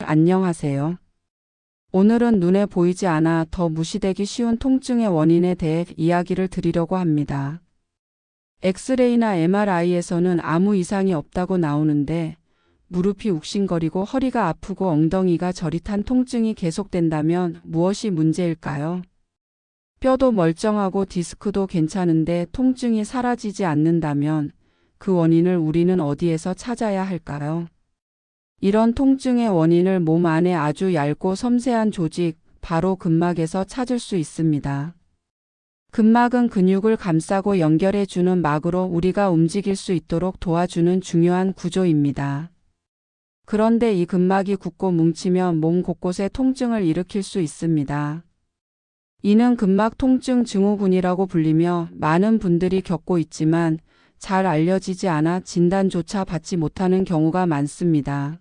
안녕하세요. 오늘은 눈에 보이지 않아 더 무시되기 쉬운 통증의 원인에 대해 이야기를 드리려고 합니다. 엑스레이나 MRI에서는 아무 이상이 없다고 나오는데 무릎이 욱신거리고 허리가 아프고 엉덩이가 저릿한 통증이 계속된다면 무엇이 문제일까요? 뼈도 멀쩡하고 디스크도 괜찮은데 통증이 사라지지 않는다면 그 원인을 우리는 어디에서 찾아야 할까요? 이런 통증의 원인을 몸 안에 아주 얇고 섬세한 조직, 바로 근막에서 찾을 수 있습니다. 근막은 근육을 감싸고 연결해주는 막으로 우리가 움직일 수 있도록 도와주는 중요한 구조입니다. 그런데 이 근막이 굳고 뭉치면 몸 곳곳에 통증을 일으킬 수 있습니다. 이는 근막 통증 증후군이라고 불리며 많은 분들이 겪고 있지만 잘 알려지지 않아 진단조차 받지 못하는 경우가 많습니다.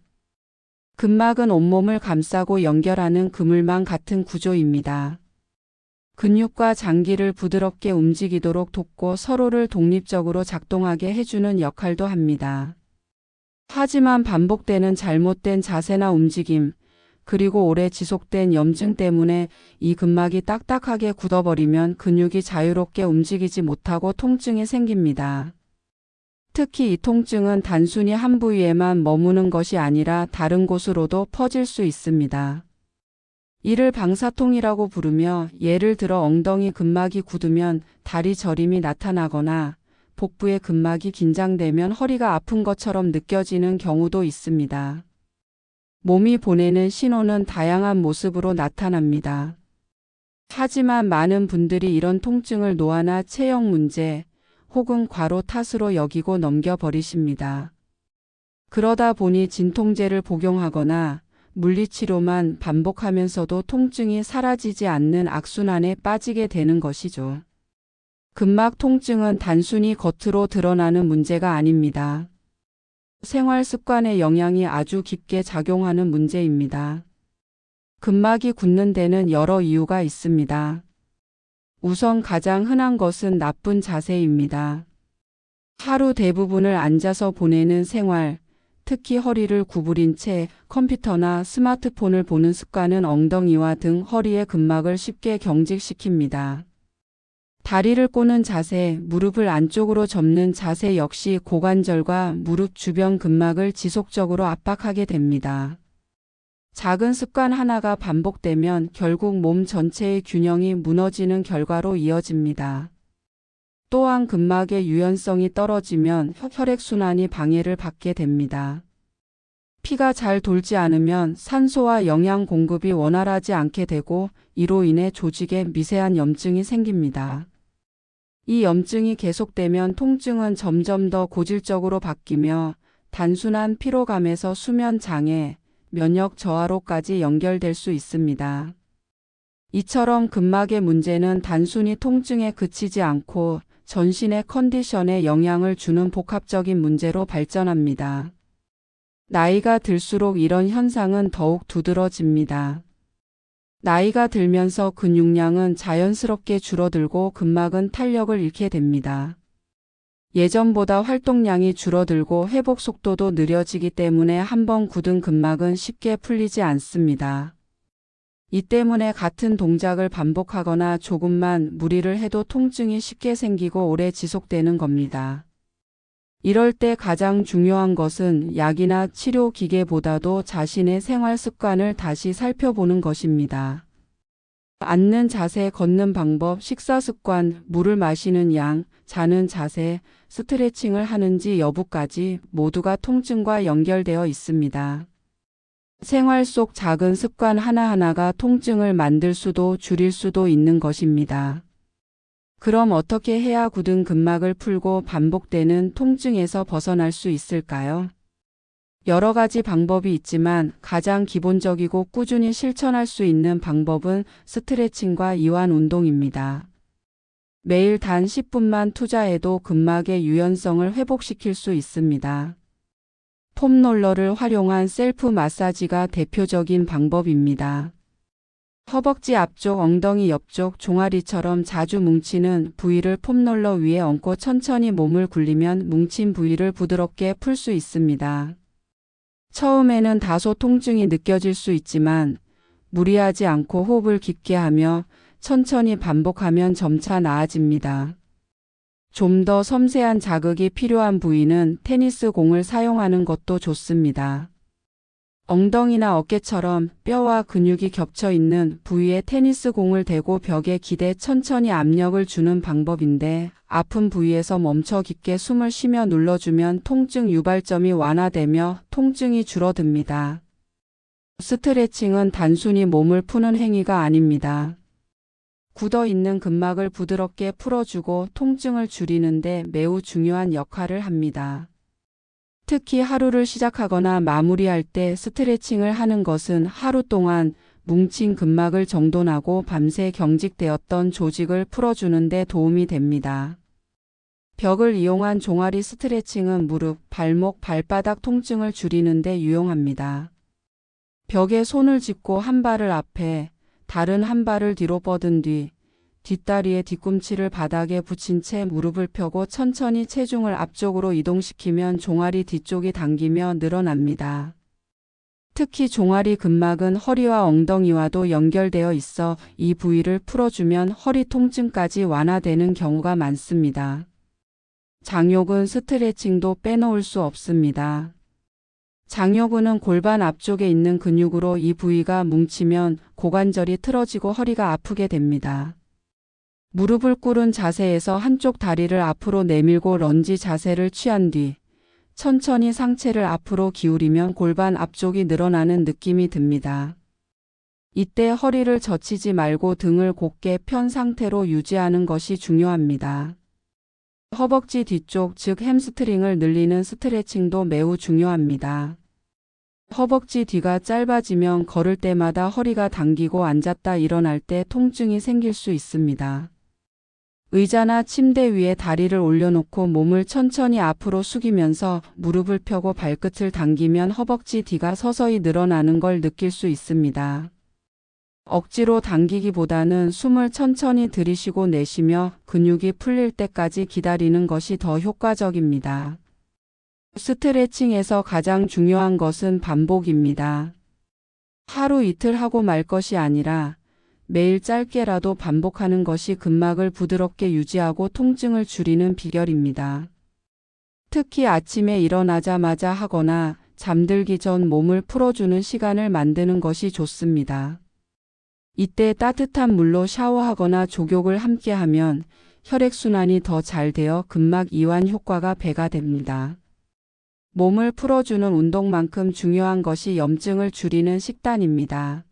근막은 온몸을 감싸고 연결하는 그물망 같은 구조입니다. 근육과 장기를 부드럽게 움직이도록 돕고 서로를 독립적으로 작동하게 해주는 역할도 합니다. 하지만 반복되는 잘못된 자세나 움직임, 그리고 오래 지속된 염증 때문에 이 근막이 딱딱하게 굳어버리면 근육이 자유롭게 움직이지 못하고 통증이 생깁니다. 특히 이 통증은 단순히 한 부위에만 머무는 것이 아니라 다른 곳으로도 퍼질 수 있습니다. 이를 방사통이라고 부르며 예를 들어 엉덩이 근막이 굳으면 다리 저림이 나타나거나 복부의 근막이 긴장되면 허리가 아픈 것처럼 느껴지는 경우도 있습니다. 몸이 보내는 신호는 다양한 모습으로 나타납니다. 하지만 많은 분들이 이런 통증을 노화나 체형 문제, 혹은 과로 탓으로 여기고 넘겨버리십니다. 그러다 보니 진통제를 복용하거나 물리치료만 반복하면서도 통증이 사라지지 않는 악순환에 빠지게 되는 것이죠. 근막 통증은 단순히 겉으로 드러나는 문제가 아닙니다. 생활 습관의 영향이 아주 깊게 작용하는 문제입니다. 근막이 굳는 데는 여러 이유가 있습니다. 우선 가장 흔한 것은 나쁜 자세입니다. 하루 대부분을 앉아서 보내는 생활, 특히 허리를 구부린 채 컴퓨터나 스마트폰을 보는 습관은 엉덩이와 등 허리의 근막을 쉽게 경직시킵니다. 다리를 꼬는 자세, 무릎을 안쪽으로 접는 자세 역시 고관절과 무릎 주변 근막을 지속적으로 압박하게 됩니다. 작은 습관 하나가 반복되면 결국 몸 전체의 균형이 무너지는 결과로 이어집니다. 또한 근막의 유연성이 떨어지면 혈액순환이 방해를 받게 됩니다. 피가 잘 돌지 않으면 산소와 영양 공급이 원활하지 않게 되고 이로 인해 조직에 미세한 염증이 생깁니다. 이 염증이 계속되면 통증은 점점 더 고질적으로 바뀌며 단순한 피로감에서 수면 장애, 면역 저하로까지 연결될 수 있습니다. 이처럼 근막의 문제는 단순히 통증에 그치지 않고 전신의 컨디션에 영향을 주는 복합적인 문제로 발전합니다. 나이가 들수록 이런 현상은 더욱 두드러집니다. 나이가 들면서 근육량은 자연스럽게 줄어들고 근막은 탄력을 잃게 됩니다. 예전보다 활동량이 줄어들고 회복 속도도 느려지기 때문에 한번 굳은 근막은 쉽게 풀리지 않습니다. 이 때문에 같은 동작을 반복하거나 조금만 무리를 해도 통증이 쉽게 생기고 오래 지속되는 겁니다. 이럴 때 가장 중요한 것은 약이나 치료 기계보다도 자신의 생활 습관을 다시 살펴보는 것입니다. 앉는 자세, 걷는 방법, 식사 습관, 물을 마시는 양, 자는 자세, 스트레칭을 하는지 여부까지 모두가 통증과 연결되어 있습니다. 생활 속 작은 습관 하나하나가 통증을 만들 수도 줄일 수도 있는 것입니다. 그럼 어떻게 해야 굳은 근막을 풀고 반복되는 통증에서 벗어날 수 있을까요? 여러 가지 방법이 있지만 가장 기본적이고 꾸준히 실천할 수 있는 방법은 스트레칭과 이완 운동입니다. 매일 단 10분만 투자해도 근막의 유연성을 회복시킬 수 있습니다. 폼롤러를 활용한 셀프 마사지가 대표적인 방법입니다. 허벅지 앞쪽, 엉덩이 옆쪽, 종아리처럼 자주 뭉치는 부위를 폼롤러 위에 얹고 천천히 몸을 굴리면 뭉친 부위를 부드럽게 풀 수 있습니다. 처음에는 다소 통증이 느껴질 수 있지만 무리하지 않고 호흡을 깊게 하며 천천히 반복하면 점차 나아집니다. 좀 더 섬세한 자극이 필요한 부위는 테니스 공을 사용하는 것도 좋습니다. 엉덩이나 어깨처럼 뼈와 근육이 겹쳐 있는 부위에 테니스 공을 대고 벽에 기대 천천히 압력을 주는 방법인데, 아픈 부위에서 멈춰 깊게 숨을 쉬며 눌러주면 통증 유발점이 완화되며 통증이 줄어듭니다. 스트레칭은 단순히 몸을 푸는 행위가 아닙니다. 굳어 있는 근막을 부드럽게 풀어주고 통증을 줄이는데 매우 중요한 역할을 합니다. 특히 하루를 시작하거나 마무리할 때 스트레칭을 하는 것은 하루 동안 뭉친 근막을 정돈하고 밤새 경직되었던 조직을 풀어주는 데 도움이 됩니다. 벽을 이용한 종아리 스트레칭은 무릎, 발목, 발바닥 통증을 줄이는 데 유용합니다. 벽에 손을 짚고 한 발을 앞에, 다른 한 발을 뒤로 뻗은 뒤 뒷다리의 뒤꿈치를 바닥에 붙인 채 무릎을 펴고 천천히 체중을 앞쪽으로 이동시키면 종아리 뒤쪽이 당기며 늘어납니다. 특히 종아리 근막은 허리와 엉덩이와도 연결되어 있어 이 부위를 풀어주면 허리 통증까지 완화되는 경우가 많습니다. 장요근 스트레칭도 빼놓을 수 없습니다. 장요근은 골반 앞쪽에 있는 근육으로 이 부위가 뭉치면 고관절이 틀어지고 허리가 아프게 됩니다. 무릎을 꿇은 자세에서 한쪽 다리를 앞으로 내밀고 런지 자세를 취한 뒤 천천히 상체를 앞으로 기울이면 골반 앞쪽이 늘어나는 느낌이 듭니다. 이때 허리를 젖히지 말고 등을 곧게 편 상태로 유지하는 것이 중요합니다. 허벅지 뒤쪽, 즉 햄스트링을 늘리는 스트레칭도 매우 중요합니다. 허벅지 뒤가 짧아지면 걸을 때마다 허리가 당기고 앉았다 일어날 때 통증이 생길 수 있습니다. 의자나 침대 위에 다리를 올려놓고 몸을 천천히 앞으로 숙이면서 무릎을 펴고 발끝을 당기면 허벅지 뒤가 서서히 늘어나는 걸 느낄 수 있습니다. 억지로 당기기보다는 숨을 천천히 들이쉬고 내쉬며 근육이 풀릴 때까지 기다리는 것이 더 효과적입니다. 스트레칭에서 가장 중요한 것은 반복입니다. 하루 이틀 하고 말 것이 아니라 매일 짧게라도 반복하는 것이 근막을 부드럽게 유지하고 통증을 줄이는 비결입니다. 특히 아침에 일어나자마자 하거나 잠들기 전 몸을 풀어주는 시간을 만드는 것이 좋습니다. 이때 따뜻한 물로 샤워하거나 족욕을 함께하면 혈액순환이 더 잘 되어 근막 이완 효과가 배가 됩니다. 몸을 풀어주는 운동만큼 중요한 것이 염증을 줄이는 식단입니다.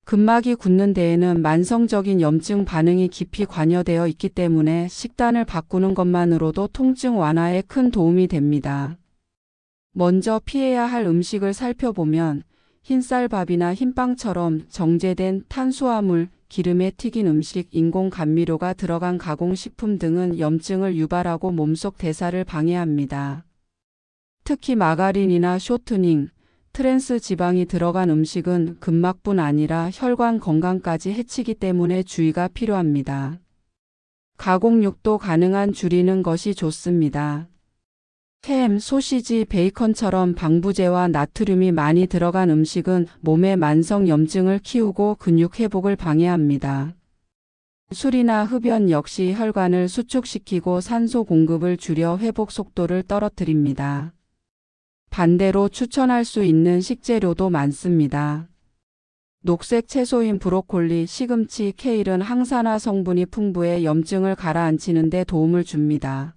근막이 굳는 데에는 만성적인 염증 반응이 깊이 관여되어 있기 때문에 식단을 바꾸는 것만으로도 통증 완화에 큰 도움이 됩니다. 먼저 피해야 할 음식을 살펴보면 흰쌀밥이나 흰빵처럼 정제된 탄수화물, 기름에 튀긴 음식, 인공 감미료가 들어간 가공식품 등은 염증을 유발하고 몸속 대사를 방해합니다. 특히 마가린이나 쇼트닝, 트랜스 지방이 들어간 음식은 근막뿐 아니라 혈관 건강까지 해치기 때문에 주의가 필요합니다. 가공육도 가능한 줄이는 것이 좋습니다. 햄, 소시지, 베이컨처럼 방부제와 나트륨이 많이 들어간 음식은 몸의 만성 염증을 키우고 근육 회복을 방해합니다. 술이나 흡연 역시 혈관을 수축시키고 산소 공급을 줄여 회복 속도를 떨어뜨립니다. 반대로 추천할 수 있는 식재료도 많습니다. 녹색 채소인 브로콜리, 시금치, 케일은 항산화 성분이 풍부해 염증을 가라앉히는 데 도움을 줍니다.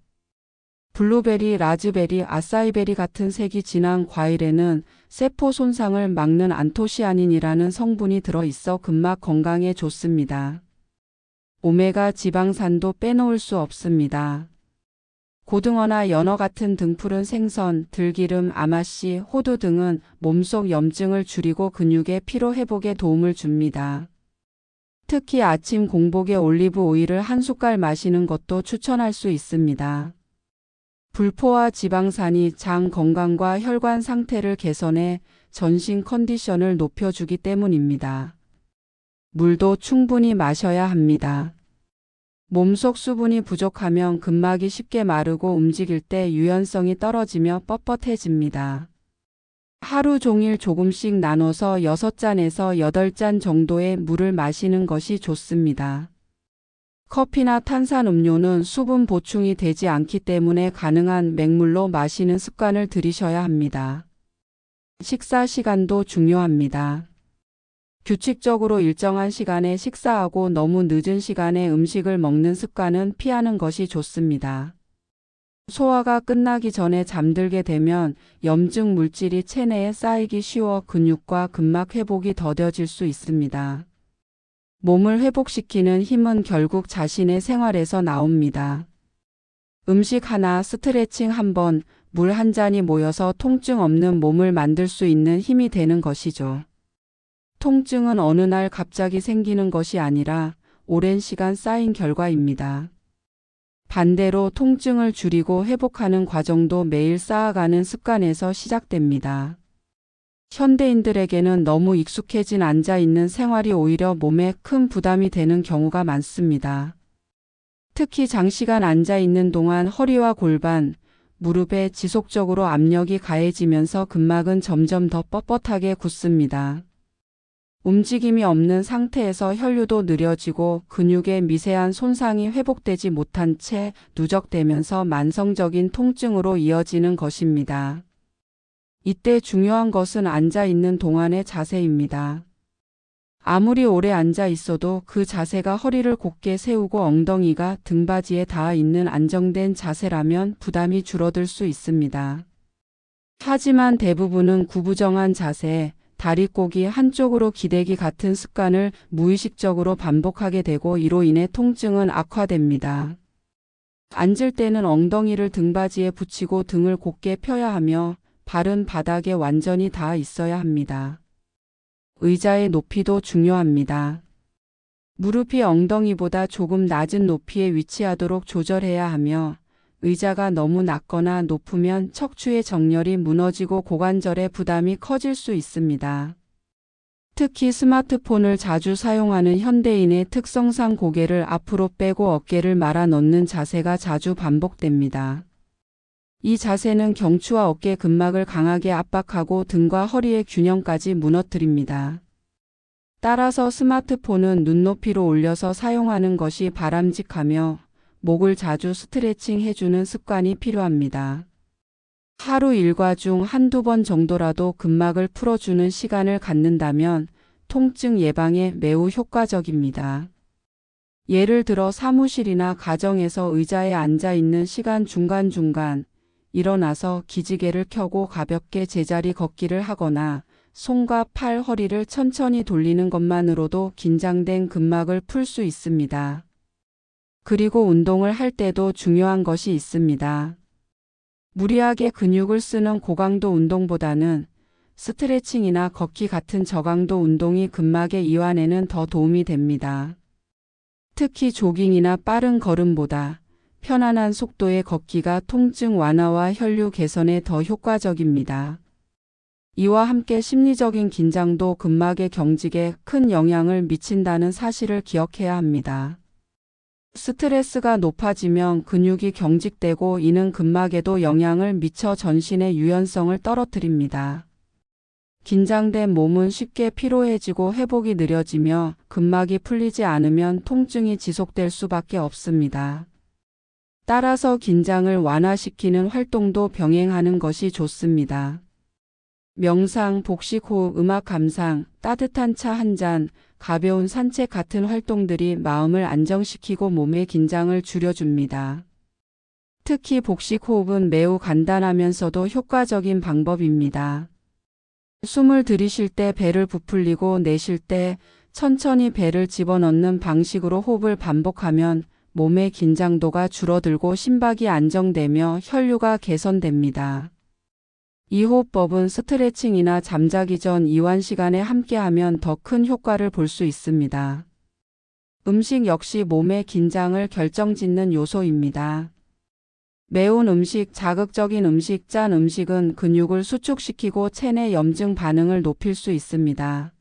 블루베리, 라즈베리, 아사이베리 같은 색이 진한 과일에는 세포 손상을 막는 안토시아닌이라는 성분이 들어있어 근막 건강에 좋습니다. 오메가 지방산도 빼놓을 수 없습니다. 고등어나 연어 같은 등푸른 생선, 들기름, 아마씨, 호두 등은 몸속 염증을 줄이고 근육의 피로 회복에 도움을 줍니다. 특히 아침 공복에 올리브 오일을 한 숟갈 마시는 것도 추천할 수 있습니다. 불포화 지방산이 장 건강과 혈관 상태를 개선해 전신 컨디션을 높여주기 때문입니다. 물도 충분히 마셔야 합니다. 몸속 수분이 부족하면 근막이 쉽게 마르고 움직일 때 유연성이 떨어지며 뻣뻣해집니다. 하루 종일 조금씩 나눠서 6잔에서 8잔 정도의 물을 마시는 것이 좋습니다. 커피나 탄산음료는 수분 보충이 되지 않기 때문에 가능한 맹물로 마시는 습관을 들이셔야 합니다. 식사 시간도 중요합니다. 규칙적으로 일정한 시간에 식사하고 너무 늦은 시간에 음식을 먹는 습관은 피하는 것이 좋습니다. 소화가 끝나기 전에 잠들게 되면 염증 물질이 체내에 쌓이기 쉬워 근육과 근막 회복이 더뎌질 수 있습니다. 몸을 회복시키는 힘은 결국 자신의 생활에서 나옵니다. 음식 하나, 스트레칭 한 번, 물 한 잔이 모여서 통증 없는 몸을 만들 수 있는 힘이 되는 것이죠. 통증은 어느 날 갑자기 생기는 것이 아니라 오랜 시간 쌓인 결과입니다. 반대로 통증을 줄이고 회복하는 과정도 매일 쌓아가는 습관에서 시작됩니다. 현대인들에게는 너무 익숙해진 앉아있는 생활이 오히려 몸에 큰 부담이 되는 경우가 많습니다. 특히 장시간 앉아있는 동안 허리와 골반, 무릎에 지속적으로 압력이 가해지면서 근막은 점점 더 뻣뻣하게 굳습니다. 움직임이 없는 상태에서 혈류도 느려지고 근육의 미세한 손상이 회복되지 못한 채 누적되면서 만성적인 통증으로 이어지는 것입니다. 이때 중요한 것은 앉아 있는 동안의 자세입니다. 아무리 오래 앉아 있어도 그 자세가 허리를 곧게 세우고 엉덩이가 등받이에 닿아 있는 안정된 자세라면 부담이 줄어들 수 있습니다. 하지만 대부분은 구부정한 자세, 다리꼬기 한쪽으로 기대기 같은 습관을 무의식적으로 반복하게 되고 이로 인해 통증은 악화됩니다. 앉을 때는 엉덩이를 등받이에 붙이고 등을 곧게 펴야 하며 발은 바닥에 완전히 닿아 있어야 합니다. 의자의 높이도 중요합니다. 무릎이 엉덩이보다 조금 낮은 높이에 위치하도록 조절해야 하며 의자가 너무 낮거나 높으면 척추의 정렬이 무너지고 고관절의 부담이 커질 수 있습니다. 특히 스마트폰을 자주 사용하는 현대인의 특성상 고개를 앞으로 빼고 어깨를 말아 넣는 자세가 자주 반복됩니다. 이 자세는 경추와 어깨 근막을 강하게 압박하고 등과 허리의 균형까지 무너뜨립니다. 따라서 스마트폰은 눈높이로 올려서 사용하는 것이 바람직하며 목을 자주 스트레칭 해주는 습관이 필요합니다. 하루 일과 중 한두 번 정도라도 근막을 풀어주는 시간을 갖는다면 통증 예방에 매우 효과적입니다. 예를 들어 사무실이나 가정에서 의자에 앉아 있는 시간 중간중간 일어나서 기지개를 켜고 가볍게 제자리 걷기를 하거나 손과 팔, 허리를 천천히 돌리는 것만으로도 긴장된 근막을 풀 수 있습니다. 그리고 운동을 할 때도 중요한 것이 있습니다. 무리하게 근육을 쓰는 고강도 운동보다는 스트레칭이나 걷기 같은 저강도 운동이 근막의 이완에는 더 도움이 됩니다. 특히 조깅이나 빠른 걸음보다 편안한 속도의 걷기가 통증 완화와 혈류 개선에 더 효과적입니다. 이와 함께 심리적인 긴장도 근막의 경직에 큰 영향을 미친다는 사실을 기억해야 합니다. 스트레스가 높아지면 근육이 경직되고 이는 근막에도 영향을 미쳐 전신의 유연성을 떨어뜨립니다. 긴장된 몸은 쉽게 피로해지고 회복이 느려지며 근막이 풀리지 않으면 통증이 지속될 수밖에 없습니다. 따라서 긴장을 완화시키는 활동도 병행하는 것이 좋습니다. 명상, 복식호흡, 음악 감상, 따뜻한 차 한 잔, 가벼운 산책 같은 활동들이 마음을 안정시키고 몸의 긴장을 줄여줍니다. 특히 복식호흡은 매우 간단하면서도 효과적인 방법입니다. 숨을 들이쉴 때 배를 부풀리고 내쉴 때 천천히 배를 집어넣는 방식으로 호흡을 반복하면 몸의 긴장도가 줄어들고 심박이 안정되며 혈류가 개선됩니다. 이 호흡법은 스트레칭이나 잠자기 전 이완 시간에 함께하면 더 큰 효과를 볼 수 있습니다. 음식 역시 몸의 긴장을 결정짓는 요소입니다. 매운 음식, 자극적인 음식, 짠 음식은 근육을 수축시키고 체내 염증 반응을 높일 수 있습니다.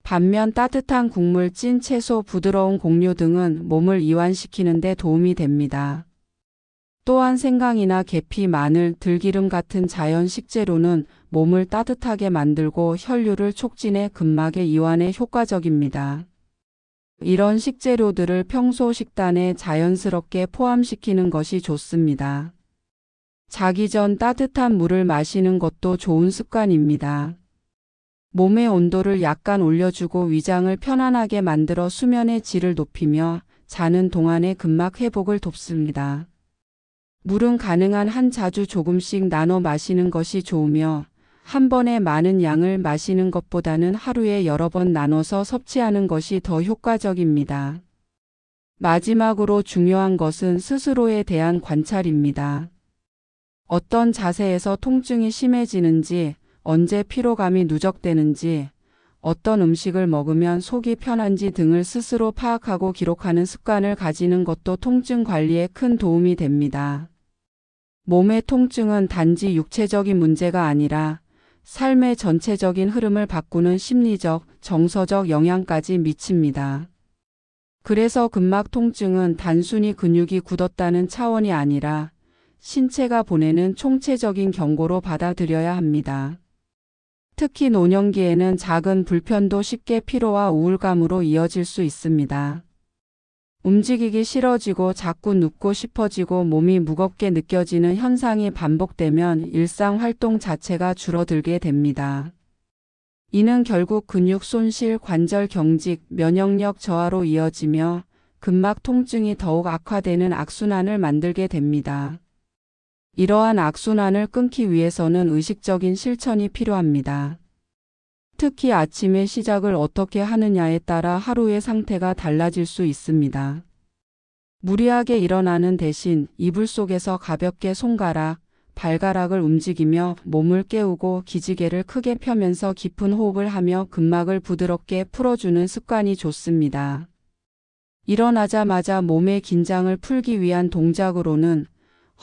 반면 따뜻한 국물, 찐 채소, 부드러운 곡류 등은 몸을 이완시키는 데 도움이 됩니다. 또한 생강이나 계피, 마늘, 들기름 같은 자연 식재료는 몸을 따뜻하게 만들고 혈류를 촉진해 근막의 이완에 효과적입니다. 이런 식재료들을 평소 식단에 자연스럽게 포함시키는 것이 좋습니다. 자기 전 따뜻한 물을 마시는 것도 좋은 습관입니다. 몸의 온도를 약간 올려주고 위장을 편안하게 만들어 수면의 질을 높이며 자는 동안의 근막 회복을 돕습니다. 물은 가능한 한 자주 조금씩 나눠 마시는 것이 좋으며 한 번에 많은 양을 마시는 것보다는 하루에 여러 번 나눠서 섭취하는 것이 더 효과적입니다. 마지막으로 중요한 것은 스스로에 대한 관찰입니다. 어떤 자세에서 통증이 심해지는지, 언제 피로감이 누적되는지, 어떤 음식을 먹으면 속이 편한지 등을 스스로 파악하고 기록하는 습관을 가지는 것도 통증 관리에 큰 도움이 됩니다. 몸의 통증은 단지 육체적인 문제가 아니라 삶의 전체적인 흐름을 바꾸는 심리적, 정서적 영향까지 미칩니다. 그래서 근막 통증은 단순히 근육이 굳었다는 차원이 아니라 신체가 보내는 총체적인 경고로 받아들여야 합니다. 특히 노년기에는 작은 불편도 쉽게 피로와 우울감으로 이어질 수 있습니다. 움직이기 싫어지고 자꾸 눕고 싶어지고 몸이 무겁게 느껴지는 현상이 반복되면 일상 활동 자체가 줄어들게 됩니다. 이는 결국 근육 손실, 관절 경직, 면역력 저하로 이어지며 근막 통증이 더욱 악화되는 악순환을 만들게 됩니다. 이러한 악순환을 끊기 위해서는 의식적인 실천이 필요합니다. 특히 아침의 시작을 어떻게 하느냐에 따라 하루의 상태가 달라질 수 있습니다. 무리하게 일어나는 대신 이불 속에서 가볍게 손가락, 발가락을 움직이며 몸을 깨우고 기지개를 크게 펴면서 깊은 호흡을 하며 근막을 부드럽게 풀어주는 습관이 좋습니다. 일어나자마자 몸의 긴장을 풀기 위한 동작으로는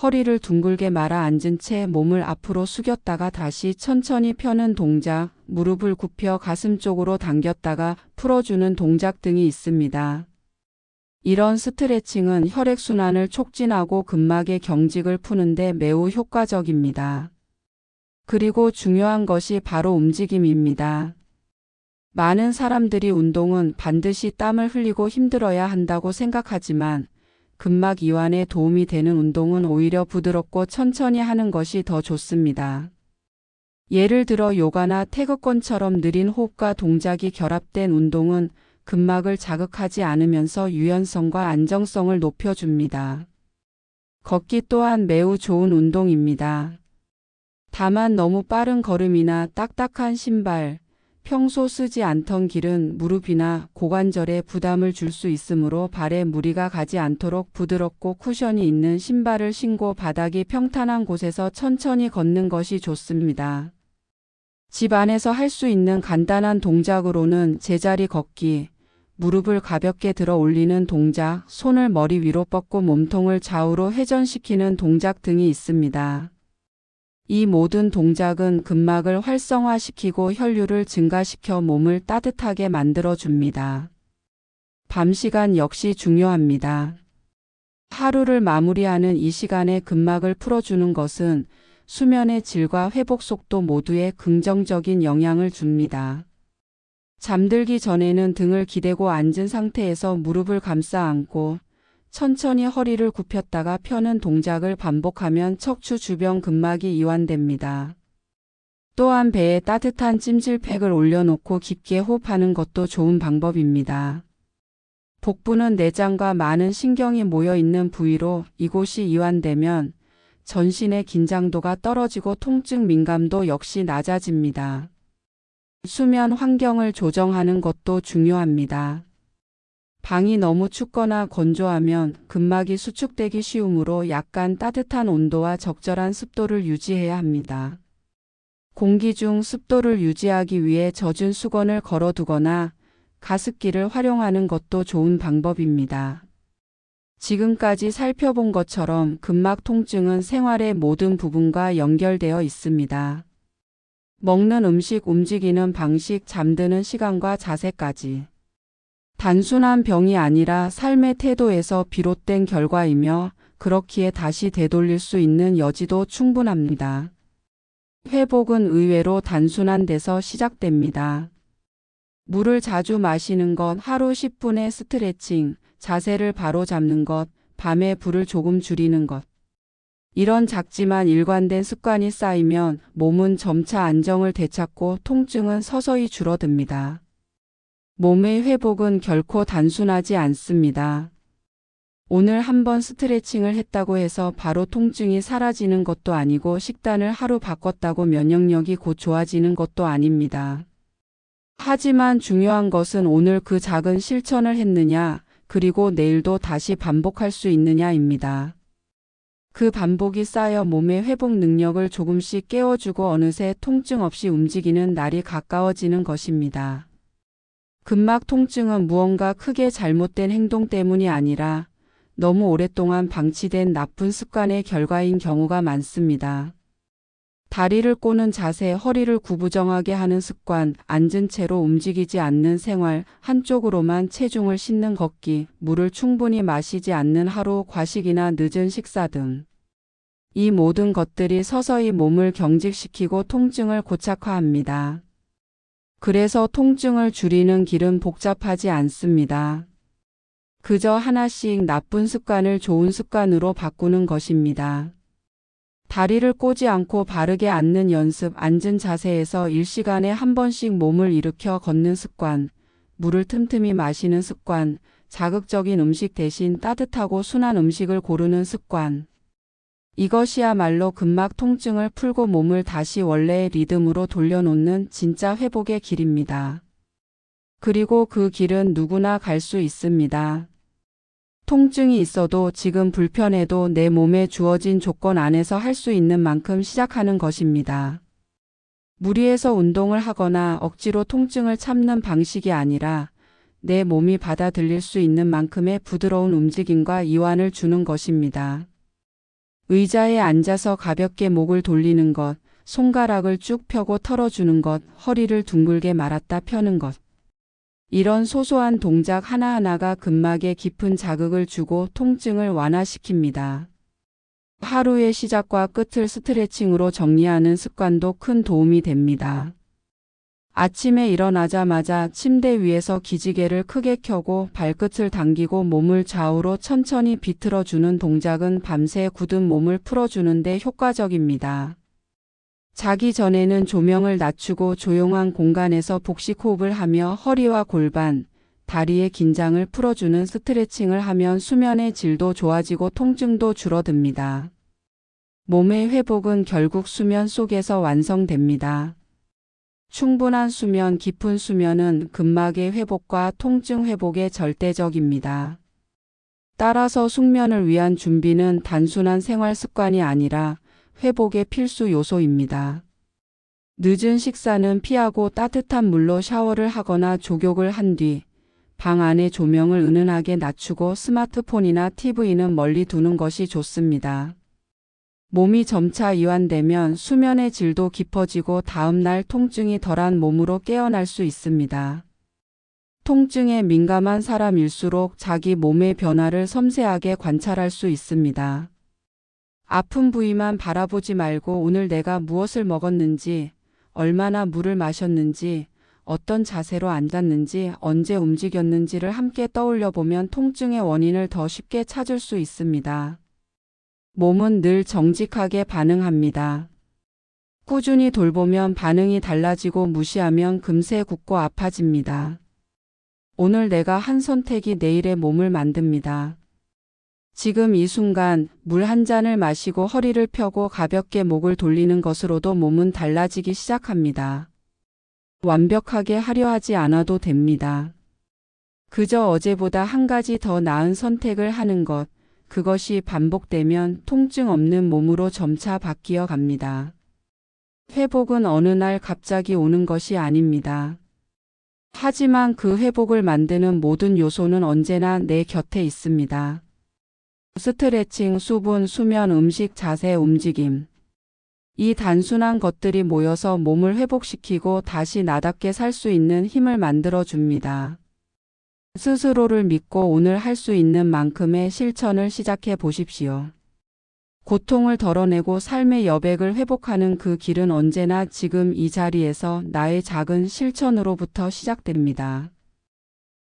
허리를 둥글게 말아 앉은 채 몸을 앞으로 숙였다가 다시 천천히 펴는 동작, 무릎을 굽혀 가슴 쪽으로 당겼다가 풀어주는 동작 등이 있습니다. 이런 스트레칭은 혈액순환을 촉진하고 근막의 경직을 푸는데 매우 효과적입니다. 그리고 중요한 것이 바로 움직임입니다. 많은 사람들이 운동은 반드시 땀을 흘리고 힘들어야 한다고 생각하지만 근막 이완에 도움이 되는 운동은 오히려 부드럽고 천천히 하는 것이 더 좋습니다. 예를 들어 요가나 태극권처럼 느린 호흡과 동작이 결합된 운동은 근막을 자극하지 않으면서 유연성과 안정성을 높여줍니다. 걷기 또한 매우 좋은 운동입니다. 다만 너무 빠른 걸음이나 딱딱한 신발, 평소 쓰지 않던 길은 무릎이나 고관절에 부담을 줄 수 있으므로 발에 무리가 가지 않도록 부드럽고 쿠션이 있는 신발을 신고 바닥이 평탄한 곳에서 천천히 걷는 것이 좋습니다. 집 안에서 할 수 있는 간단한 동작으로는 제자리 걷기, 무릎을 가볍게 들어 올리는 동작, 손을 머리 위로 뻗고 몸통을 좌우로 회전시키는 동작 등이 있습니다. 이 모든 동작은 근막을 활성화시키고 혈류를 증가시켜 몸을 따뜻하게 만들어줍니다. 밤 시간 역시 중요합니다. 하루를 마무리하는 이 시간에 근막을 풀어주는 것은 수면의 질과 회복 속도 모두에 긍정적인 영향을 줍니다. 잠들기 전에는 등을 기대고 앉은 상태에서 무릎을 감싸 안고 천천히 허리를 굽혔다가 펴는 동작을 반복하면 척추 주변 근막이 이완됩니다. 또한 배에 따뜻한 찜질팩을 올려놓고 깊게 호흡하는 것도 좋은 방법입니다. 복부는 내장과 많은 신경이 모여 있는 부위로 이곳이 이완되면 전신의 긴장도가 떨어지고 통증 민감도 역시 낮아집니다. 수면 환경을 조정하는 것도 중요합니다. 방이 너무 춥거나 건조하면 근막이 수축되기 쉬우므로 약간 따뜻한 온도와 적절한 습도를 유지해야 합니다. 공기 중 습도를 유지하기 위해 젖은 수건을 걸어두거나 가습기를 활용하는 것도 좋은 방법입니다. 지금까지 살펴본 것처럼 근막 통증은 생활의 모든 부분과 연결되어 있습니다. 먹는 음식, 움직이는 방식, 잠드는 시간과 자세까지. 단순한 병이 아니라 삶의 태도에서 비롯된 결과이며 그렇기에 다시 되돌릴 수 있는 여지도 충분합니다. 회복은 의외로 단순한 데서 시작됩니다. 물을 자주 마시는 것, 하루 10분의 스트레칭, 자세를 바로 잡는 것, 밤에 불을 조금 줄이는 것. 이런 작지만 일관된 습관이 쌓이면 몸은 점차 안정을 되찾고 통증은 서서히 줄어듭니다. 몸의 회복은 결코 단순하지 않습니다. 오늘 한번 스트레칭을 했다고 해서 바로 통증이 사라지는 것도 아니고 식단을 하루 바꿨다고 면역력이 곧 좋아지는 것도 아닙니다. 하지만 중요한 것은 오늘 그 작은 실천을 했느냐, 그리고 내일도 다시 반복할 수 있느냐입니다. 그 반복이 쌓여 몸의 회복 능력을 조금씩 깨워주고 어느새 통증 없이 움직이는 날이 가까워지는 것입니다. 근막 통증은 무언가 크게 잘못된 행동 때문이 아니라 너무 오랫동안 방치된 나쁜 습관의 결과인 경우가 많습니다. 다리를 꼬는 자세, 허리를 구부정하게 하는 습관, 앉은 채로 움직이지 않는 생활, 한쪽으로만 체중을 싣는 걷기, 물을 충분히 마시지 않는 하루, 과식이나 늦은 식사 등. 이 모든 것들이 서서히 몸을 경직시키고 통증을 고착화합니다. 그래서 통증을 줄이는 길은 복잡하지 않습니다. 그저 하나씩 나쁜 습관을 좋은 습관으로 바꾸는 것입니다. 다리를 꼬지 않고 바르게 앉는 연습, 앉은 자세에서 일시간에 한 번씩 몸을 일으켜 걷는 습관, 물을 틈틈이 마시는 습관, 자극적인 음식 대신 따뜻하고 순한 음식을 고르는 습관. 이것이야말로 근막 통증을 풀고 몸을 다시 원래의 리듬으로 돌려놓는 진짜 회복의 길입니다. 그리고 그 길은 누구나 갈 수 있습니다. 통증이 있어도 지금 불편해도 내 몸에 주어진 조건 안에서 할 수 있는 만큼 시작하는 것입니다. 무리해서 운동을 하거나 억지로 통증을 참는 방식이 아니라 내 몸이 받아들일 수 있는 만큼의 부드러운 움직임과 이완을 주는 것입니다. 의자에 앉아서 가볍게 목을 돌리는 것, 손가락을 쭉 펴고 털어주는 것, 허리를 둥글게 말았다 펴는 것. 이런 소소한 동작 하나하나가 근막에 깊은 자극을 주고 통증을 완화시킵니다. 하루의 시작과 끝을 스트레칭으로 정리하는 습관도 큰 도움이 됩니다. 아침에 일어나자마자 침대 위에서 기지개를 크게 켜고 발끝을 당기고 몸을 좌우로 천천히 비틀어주는 동작은 밤새 굳은 몸을 풀어주는 데 효과적입니다. 자기 전에는 조명을 낮추고 조용한 공간에서 복식 호흡을 하며 허리와 골반, 다리의 긴장을 풀어주는 스트레칭을 하면 수면의 질도 좋아지고 통증도 줄어듭니다. 몸의 회복은 결국 수면 속에서 완성됩니다. 충분한 수면, 깊은 수면은 근막의 회복과 통증 회복에 절대적입니다. 따라서 숙면을 위한 준비는 단순한 생활 습관이 아니라 회복의 필수 요소입니다. 늦은 식사는 피하고 따뜻한 물로 샤워를 하거나 족욕을 한 뒤 방 안의 조명을 은은하게 낮추고 스마트폰이나 TV는 멀리 두는 것이 좋습니다. 몸이 점차 이완되면 수면의 질도 깊어지고 다음날 통증이 덜한 몸으로 깨어날 수 있습니다. 통증에 민감한 사람일수록 자기 몸의 변화를 섬세하게 관찰할 수 있습니다. 아픈 부위만 바라보지 말고 오늘 내가 무엇을 먹었는지, 얼마나 물을 마셨는지, 어떤 자세로 앉았는지, 언제 움직였는지를 함께 떠올려 보면 통증의 원인을 더 쉽게 찾을 수 있습니다. 몸은 늘 정직하게 반응합니다. 꾸준히 돌보면 반응이 달라지고 무시하면 금세 굳고 아파집니다. 오늘 내가 한 선택이 내일의 몸을 만듭니다. 지금 이 순간 물 한 잔을 마시고 허리를 펴고 가볍게 목을 돌리는 것으로도 몸은 달라지기 시작합니다. 완벽하게 하려 하지 않아도 됩니다. 그저 어제보다 한 가지 더 나은 선택을 하는 것, 그것이 반복되면 통증 없는 몸으로 점차 바뀌어 갑니다. 회복은 어느 날 갑자기 오는 것이 아닙니다. 하지만 그 회복을 만드는 모든 요소는 언제나 내 곁에 있습니다. 스트레칭, 수분, 수면, 음식, 자세, 움직임. 이 단순한 것들이 모여서 몸을 회복시키고 다시 나답게 살 수 있는 힘을 만들어 줍니다. 스스로를 믿고 오늘 할 수 있는 만큼의 실천을 시작해 보십시오. 고통을 덜어내고 삶의 여백을 회복하는 그 길은 언제나 지금 이 자리에서 나의 작은 실천으로부터 시작됩니다.